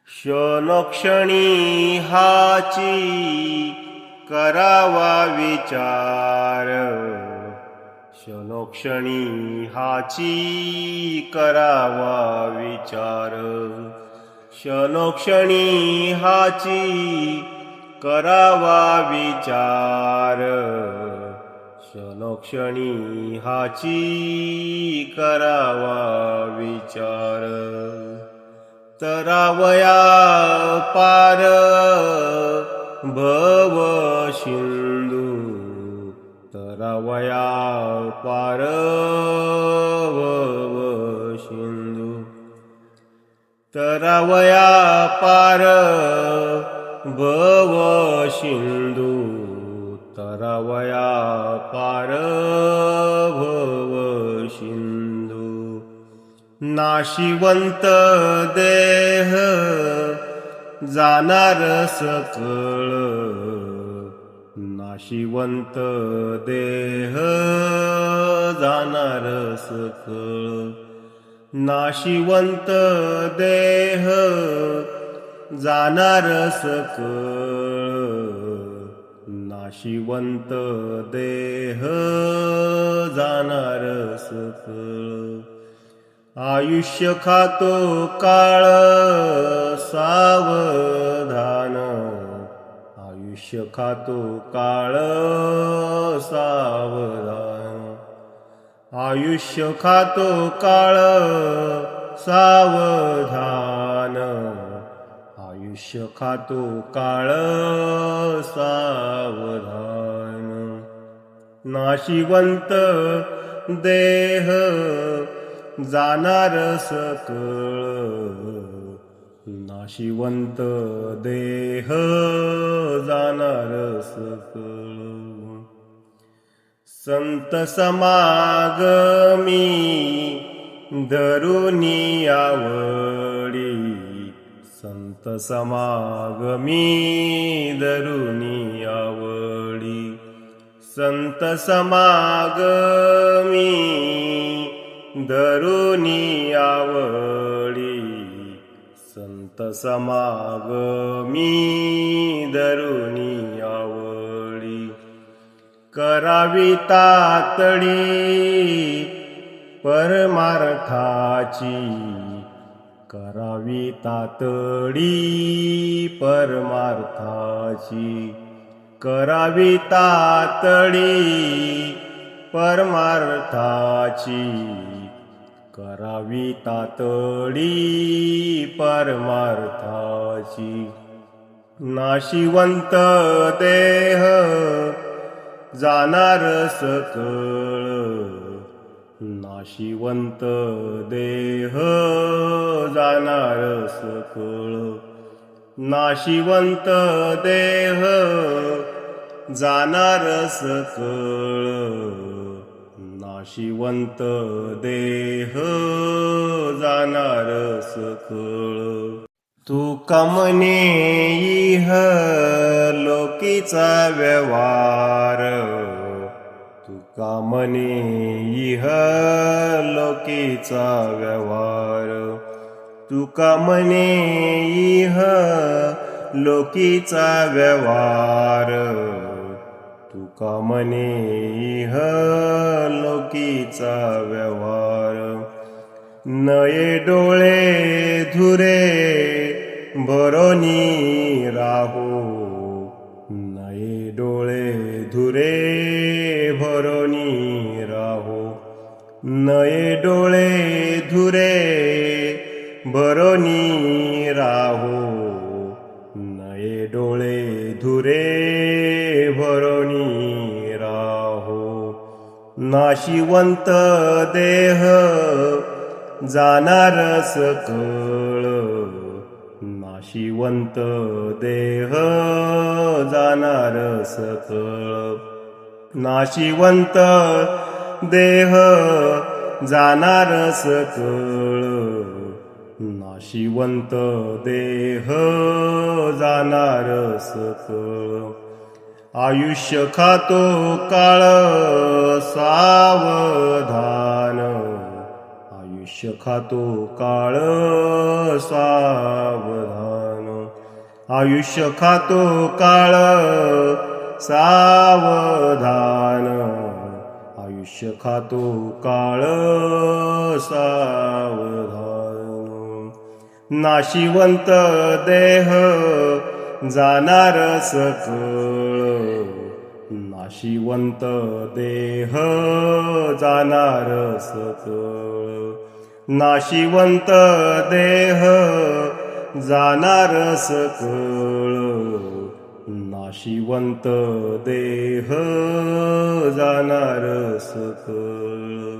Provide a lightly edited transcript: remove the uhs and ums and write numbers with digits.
क्षणोक्षणी हाची करावा विचार, क्षणोक्षणी हाची करावा विचार, क्षणोक्षणी हाची करावा विचार, क्षणोक्षणी हाची करावा विचार. तरावया पार भव सिंधू, तरावया पार भव सिंधू, तरावया पार भव सिंधू, तरावया पार भव सिंधू. नाशिवंत देह जाणार सकळ, नाशिवंत देह जाणार सकळ, नाशिवंत देह जाणार सकळ, नाशिवंत देह जाणार सकळ. आयुष्य खातो काळ सावधान, आयुष्य खातो काळ सावधान, आयुष्य खातो काळ सावधान, आयुष्य खातो काळ सावधान. नाशिवंत देह जाणार सकळ, नाशिवंत देह जाणार सकळ. संत समागमी धरुनी आवडी, संत समागमी धरुनी आवडी, संत समागमी धरुनी आवडी, संत समागमी धरुनी आवडी. करावी तातडी परमार्थाची, करावी तातडी परमार्थाची, करावी तातडी परमार्थाची, करावी तातडी परमार्थाची. नाशिवंत देह जाणार सकळ, नाशिवंत देह जाणार सकळ, नाशिवंत देह जाणार सकळ, नाशिवंत देह जाणार सकळ. तुका म्हणे इह लोकीचा व्यवहार, तुका म्हणे इह लोकीचा व्यवहार, तुका म्हणे इह लोकीचा व्यवहार, तुका म्हणे इह लोकीचा व्यवहार. नये डोळे धुरे भरोनी राहो, नये डोळे धुरे भरोनी राहो, नये डोळे धुरे भरोनी राहो, नये डोळे धुरे भरोनी राहो. नाशिवंत देह जाणार सकळ, नाशिवंत देह जाणार सकळ, नाशिवंत देह जाणार सकळ, नाशिवंत देह जाणार सकळ. आयुष्य खातो काळ सावधान, आयुष्य खातो काळ सावधान, आयुष्य खातो काळ सावधान, आयुष्य खातो काळ सावधान. नाशिवंत देह जाणार सकळ, नाशिवंत देह जाणार सकळ, नाशिवंत देह जाणार सकळ, नाशिवंत देह जाणार सकळ.